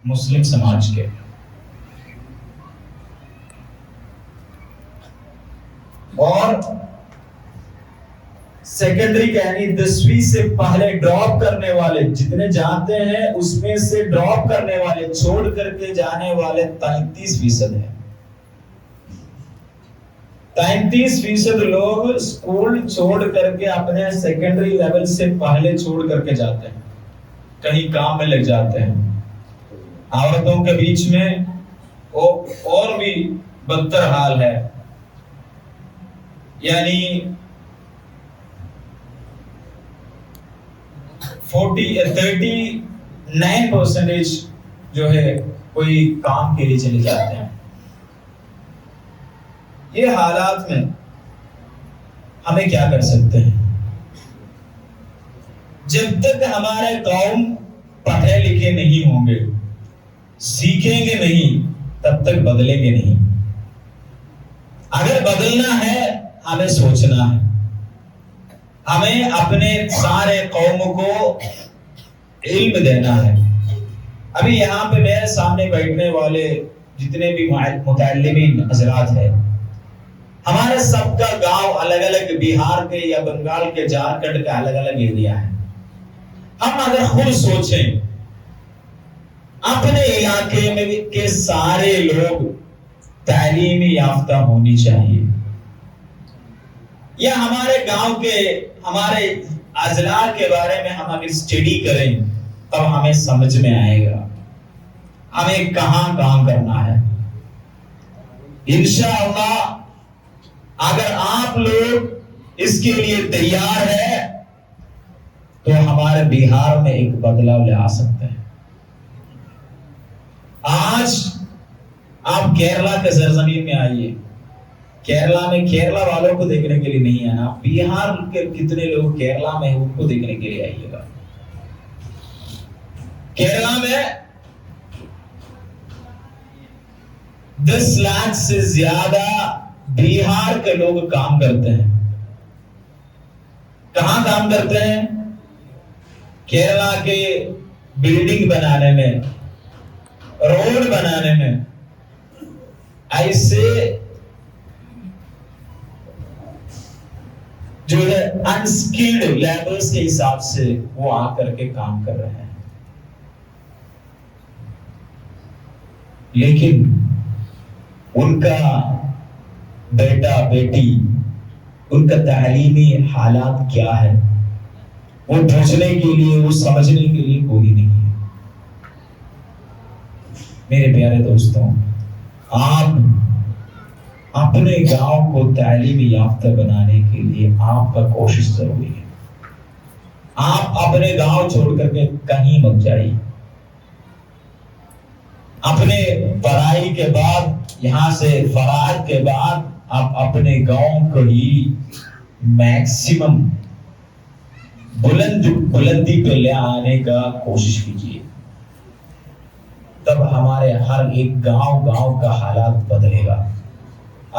مسلم سماج کے. اور سیکنڈری یعنی 10ویں سے پہلے ڈراپ کرنے والے جتنے جانتے ہیں اس میں سے ڈراپ کرنے والے چھوڑ کر کے جانے والے 33% ہیں. 33% لوگ اسکول چھوڑ کر کے اپنے سیکنڈری لیول سے پہلے چھوڑ کر کے جاتے ہیں, کہیں کام میں لگ جاتے ہیں. عورتوں کے بیچ میں اور بھی بدتر حال ہے. یعنی 39% جو ہے کوئی کام کے لیے چلے جاتے ہیں. یہ حالات میں ہمیں کیا کر سکتے ہیں؟ جب تک ہمارے قوم پڑھے لکھے نہیں ہوں گے, سیکھیں گے نہیں, تب تک بدلیں گے نہیں. اگر بدلنا ہے ہمیں سوچنا ہے, ہمیں اپنے سارے قوم کو علم دینا ہے. ابھی یہاں پہ میرے سامنے بیٹھنے والے جتنے بھی متعلمین حضرات ہیں, ہمارے سب کا گاؤں الگ الگ, بہار کے یا بنگال کے, جھارکھنڈ کا الگ الگ ایریا ہے. ہم اگر خود سوچیں اپنے علاقے میں کے سارے لوگ تعلیمی یافتہ ہونی چاہیے, یا ہمارے گاؤں کے ہمارے اضلاع کے بارے میں ہم اگر اسٹڈی کریں تب ہمیں سمجھ میں آئے گا ہمیں کہاں کام کرنا ہے. انشاءاللہ اگر آپ لوگ اس کے لیے تیار ہیں تو ہمارے بہار میں ایک بدلاؤ لے آ سکتے ہیں. آج آپ کیرلا کے سرزمین میں آئیے, کیرلا میں کیرلا والوں کو دیکھنے کے لیے نہیں آنا, بہار کے کتنے لوگ کیرلا میں ہیں ان کو دیکھنے کے لیے آئیے گا. کیرلا میں 10 لاکھ سے زیادہ بہار کے لوگ کام کرتے ہیں. کہاں کام کرتے ہیں؟ کیرلا کے بلڈنگ بنانے میں, روڈ بنانے میں. ایسے جو ہے انسکلڈ لیبرز کے حساب سے وہ آ کر کے کام کر رہے ہیں. لیکن ان کا بیٹا بیٹی, ان کا تعلیمی حالات کیا ہے وہ پوچھنے کے لیے, وہ سمجھنے کے لیے کوئی نہیں ہے. میرے پیارے دوستوں, آپ اپنے گاؤں کو تعلیمی یافتہ بنانے کے لیے آپ کا کوشش ضروری ہے. آپ اپنے گاؤں چھوڑ کر کے کہیں مت جائیے. اپنے پڑھائی کے بعد, یہاں سے فراغت کے بعد آپ اپنے گاؤں کو ہی میکسیمم بلندی پہ لے آنے کا کوشش کیجیے. تب ہمارے ہر ایک گاؤں کا حالات بدلے گا.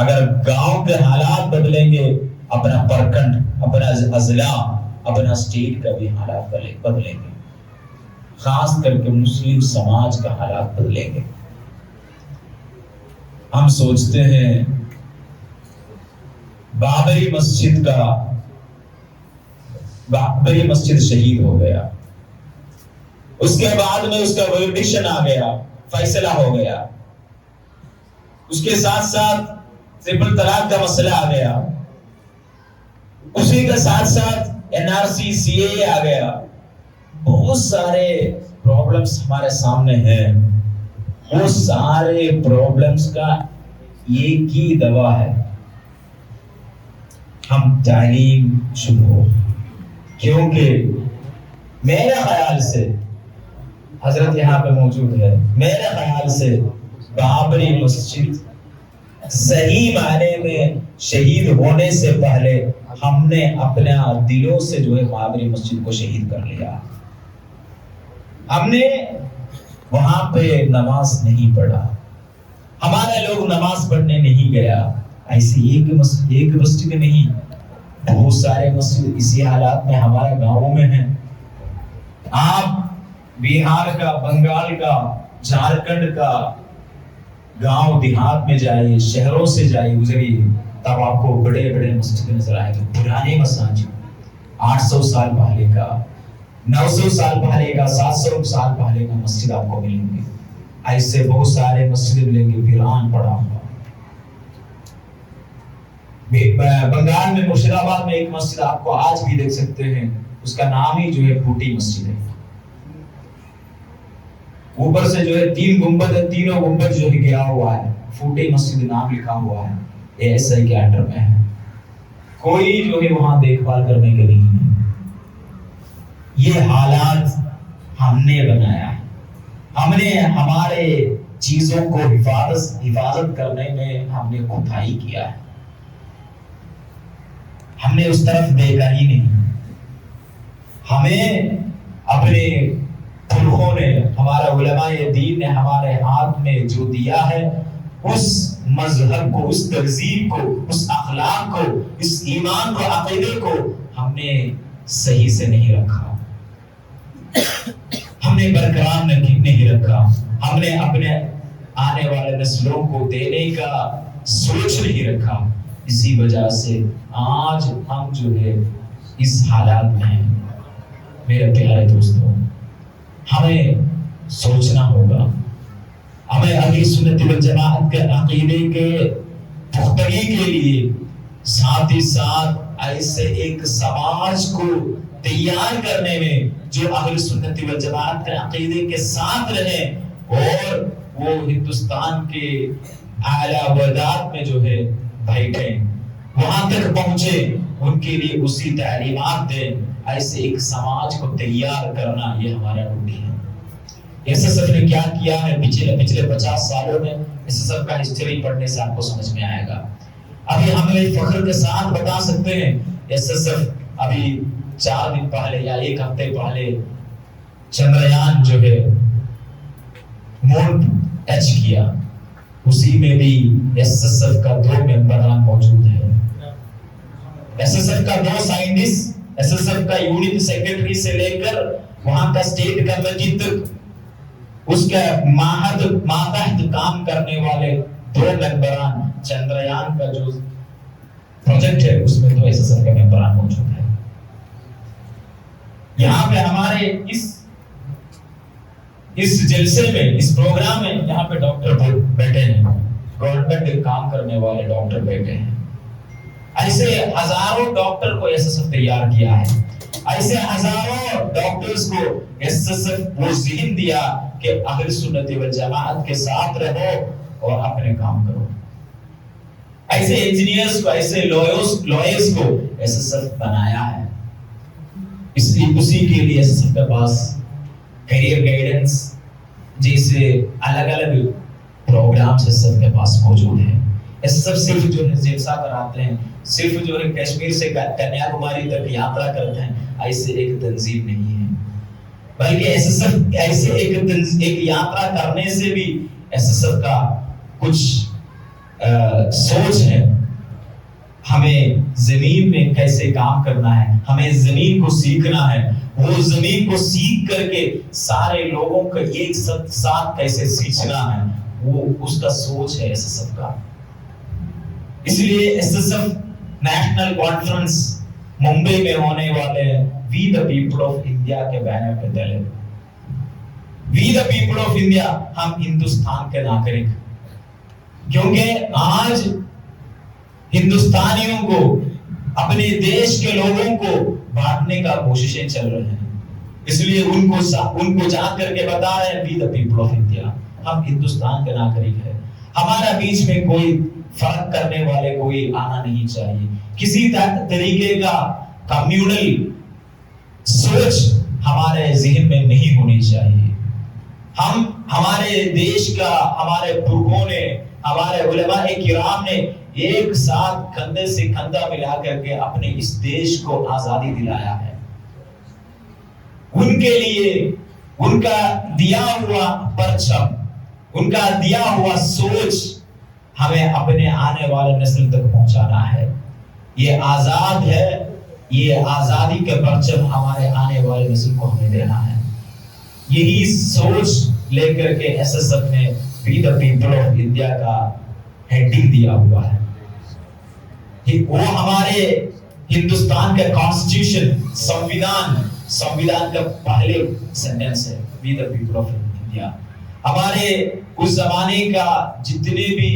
اگر گاؤں کے حالات بدلیں گے, اپنا پرکھنڈ, اپنا اضلاع, اپنا اسٹیٹ کا بھی حالات بدلیں گے. خاص کر کے مسلم سماج کا حالات بدلیں گے. ہم سوچتے ہیں بابری مسجد شہید ہو گیا, اس کے بعد میں اس کا ورڈکشن آ گیا, فیصلہ ہو گیا. اس کے ساتھ ساتھ ٹرپل طلاق کا مسئلہ آ گیا, اسی کے ساتھ ساتھ NRC CAA آ گیا. بہت سارے پرابلمز ہمارے سامنے ہیں. وہ سارے پرابلمز کا ایک ہی دوا ہے, ہم تعلیم شروع ہو. کیونکہ میرے خیال سے, حضرت یہاں پہ موجود ہے, میرے خیال سے بابری مسجد صحیح معنی میں شہید ہونے سے پہلے ہم نے اپنا دلوں سے جو ہے بابری مسجد کو شہید کر لیا. ہم نے وہاں پہ نماز نہیں پڑھا, ہمارے لوگ نماز پڑھنے نہیں گیا. ایسی ایک مسجد نہیں, بہت سارے مسجد اسی حالات میں ہمارے گاؤں میں ہیں. آپ بہار کا, بنگال کا, جھارکھنڈ کا گاؤں دیہات میں جائیے، شہروں سے جائیے، گزریے، تب آپ کو بڑے بڑے مسجد نظر آئے گا، پرانے مساجد، 800 سال پہلے کا، 900 سال پہلے کا، 700 سال پہلے کا مسجد آپ کو ملیں گے۔ ایسے بہت سارے مسجد ملیں گے ویران پڑا ہوا۔ بنگال میں مرشد آباد میں ایک مسجد آپ کو آج بھی دیکھ سکتے ہیں، اس کا نام ہی جو ہے پھوٹی مسجد ہے۔ اوپر سے جو ہے 3 گنبد ہے، تینوں گنبد جو ہے گیا ہوا ہے، پھوٹی مسجد نام لکھا ہوا ہے، یہ ایس آئی کے انڈر میں ہے۔ کوئی جو ہے وہاں دیکھ بھال کرنے کے نہیں ہے۔ یہ حالات ہم نے بنایا ہے، ہم نے ہمارے چیزوں کو حفاظت کرنے میں ہم نے کوتاہی کیا ہے، ہم نے اس طرف دیکھا ہی نہیں۔ ہمیں اپنے پرخوں نے، ہمارا علماء دین نے ہمارے ہاتھ میں جو دیا ہے، اس مذہب کو، اس تہذیب کو، اس اخلاق کو، اس ایمان کو، عقیدے کو ہم نے صحیح سے نہیں رکھا، ہم نے برقرار نہیں رکھا، ہم نے اپنے آنے والے نسلوں کو دینے کا سوچ نہیں رکھا۔ اسی وجہ سے آج ہم جو ہے اس حالات میں ہیں۔ میرے پیارے دوستوں، ہمیں سوچنا ہوگا، ہمیں اہل سنت والجماعت کے عقیدے کے پختگی کے لیے ساتھ ہی ساتھ ایسے ایک سماج کو تیار کرنے میں جو اہل سنت والجماعت کے عقیدے کے ساتھ رہے اور وہ ہندوستان کے اعلیٰ وحدات میں جو ہے بیٹھے، وہاں تک پہنچے، ان کے لیے اسی تعلیمات دیں، ایسے ایک سماج کو تیار کرنا یہ ہمارا ڈیوٹی ہے۔ ایس ایس ایف نے کیا کیا ہے پچھلے 50 سالوں میں، ایس ایس ایف کا ہسٹری پڑھنے سے آپ کو سمجھ میں آئے گا۔ ابھی ہم فخر کے ساتھ بتا سکتے ہیں ایس ایس ایف ابھی 4 دن پہلے یا 1 ہفتے پہلے چندریان جو ہے مون ٹچ کیا، اسی میں بھی ایس ایس ایف کا 2 ممبران موجود ہے۔ ایس ایس ایف کا 2 سائنٹسٹ، ایس ایس ایف کا یونٹ سیکرٹری سے لے کر وہاں کا اسٹیٹ کمیٹی تک، اس کا ماتحت کام کرنے والے 2 ممبران، چندریان کا جو پروجیکٹ ہے اس میں 2 ایس ایس ایف کا ممبران موجود ہے۔ یہاں پہ ہمارے اس جلسے میں، اس پروگرام میں یہاں پہ ڈاکٹر بیٹھے ہیں، گورنمنٹ کے کام کرنے والے ڈاکٹر بیٹھے ہیں۔ ایسے ہزاروں ڈاکٹر کو ایس ایس ایف تیار کیا ہے، ایسے ہزاروں ڈاکٹرز کو ایس ایس ایف وہ ذہن دیا کہ اہل سنت والجماعت کے ساتھ رہو اور اپنے کام کرو۔ ایسے انجینئرز کو، ایسے لوئرز کو ایس ایس ایف بنایا ہے۔ اس لیے اسی کے لیے ایس ایس ایف کے پاس کیریئر گائیڈنس جیسے الگ الگ پروگرامز ایس ایس ایف کے پاس موجود ہیں۔ ایس ایس ایف صرف جو ہے جلسہ کراتے ہیں، صرف جو ہے کشمیر سے کنیا کماری تک یاترا کرتے ہیں، ایسے ایک تنظیم نہیں ہے، بلکہ ایس ایس ایف ایسے ایک یاترا کرنے سے بھی ایس ایس ایف کا کچھ سوچ ہے۔ ہمیں زمین میں کیسے کام کرنا ہے، ہمیں زمین کو سیکھنا ہے، وہ زمین کو سیکھ کر کے سارے لوگوں کو ایک ساتھ کیسے سیکھنا ہے، وہ اس کا سوچ ہے ایس ایس ایف کا۔ اس لیے S S F national conference Mumbai میں ہونے والے we the people of India کے بینر پہ تلے، we the people of India, ہم ہندوستان کے ناگرک، کیونکہ آج ہندوستانیوں کو، اپنے دیش کے لوگوں کو بانٹنے کا کوششیں چل رہے ہیں، اس لیے ان کو جا کر کے بتا رہے ہیں وی دا پیپل آف انڈیا، ہم ہندوستان کے ناگرک ہیں، ہمارا بیچ میں کوئی فرق کرنے والے کوئی آنا نہیں چاہیے، کسی طریقے کا کمیونل سوچ ہمارے ذہن میں نہیں ہونی چاہیے۔ ہم ہمارے دیش کا، ہمارے پرخوں نے، ہمارے علماء کرام نے ایک ساتھ کندھے سے کندھا ملا کر کے اپنے اس دیش کو آزادی دلایا ہے۔ ان کے لیے ان کا دیا ہوا پرچم، ان کا دیا ہوا سوچ ہمیں اپنے آنے والے نسل تک پہنچانا ہے۔ یہ آزاد ہے، یہ آزادی کے پرچم ہمارے آنے والے نسل کو ہمیں دینا ہے۔ یہی سوچ لے کر کے ایس ایس ایف نے وی دا پیپل آف انڈیا کا ہیڈنگ دیا ہوا ہے. وہ ہمارے ہندوستان کا کانسٹیٹیوشن سمویدھان کا پہلے سینٹینس ہے, we the people of India. ہمارے اس زمانے کا جتنے بھی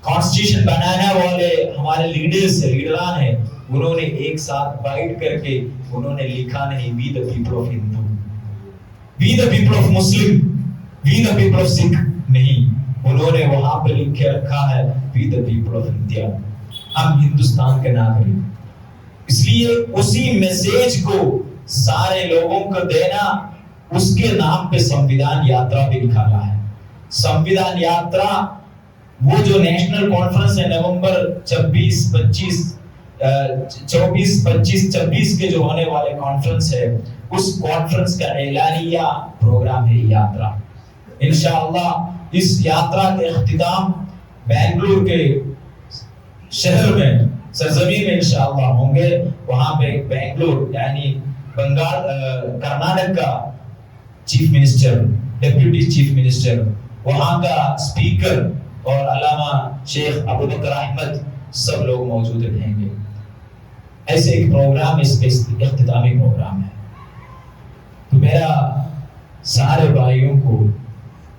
کانسٹیٹیوشن بنانے والے ہمارے لیڈران ہیں, انہوں نے ایک ساتھ بائٹ کر کے انہوں نے لکھا نہیں we the people of Hindu, we the people of Muslim, we the people of Sikh نہیں, انہوں نے وہاں پہ لکھ کے رکھا ہے we the people of India, ہم ہندوستان کے ناگرک. اس لیے اسی میسج کو سارے لوگوں کو دینا, اس کے نام پہ سمویدھان یاترا بھی نکالا ہے. سمویدھان یاترا وہ جو نیشنل کانفرنس ہے نومبر 24-25-26 کے جو ہونے والے کانفرنس ہے, اس کانفرنس کا اعلانیہ پروگرام ہے یاترا. انشاءاللہ اس یاترا کے اختتام بنگلور کے شہر میں سرزمین میں انشاءاللہ ہوں گے. وہاں پہ بنگلور یعنی کرناٹک کا chief minister, deputy chief minister, وہاں کا اسپیکر اور علامہ شیخ ابوبکر احمد سب لوگ موجود رہیں گے. ایسے ایک پروگرام اس کے اختتامی پروگرام ہے. تو میرا سارے بھائیوں کو,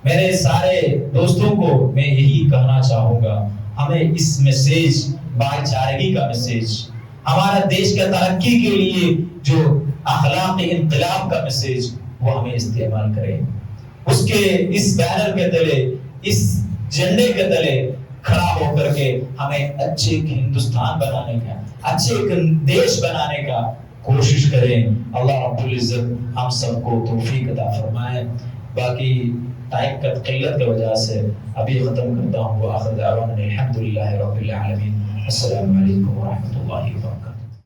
میرے سارے دوستوں کو میں یہی کہنا چاہوں گا, ہمیں اس میسیج, بھائی چارگی کا میسیج, ہمارا دیش کا ترقی کے لیے جو اخلاقی انقلاب کا میسیج, وہ ہمیں استعمال کریں. اس کے اس بینر کے تلے, اس جھنڈے کے تلے کھڑا ہو کر کے ہمیں اچھے ہندوستان بنانے کا, اچھے دیش بنانے کا کوشش کریں. اللہ رب العزت ہم سب کو توفیق عطا فرمائے. باقی ٹائم کا قلت کی وجہ سے ابھی ختم کرتا ہوں. وآخر دعوانا الحمدللہ رب العالمین. السلام علیکم ورحمۃ اللہ وبرکاتہ.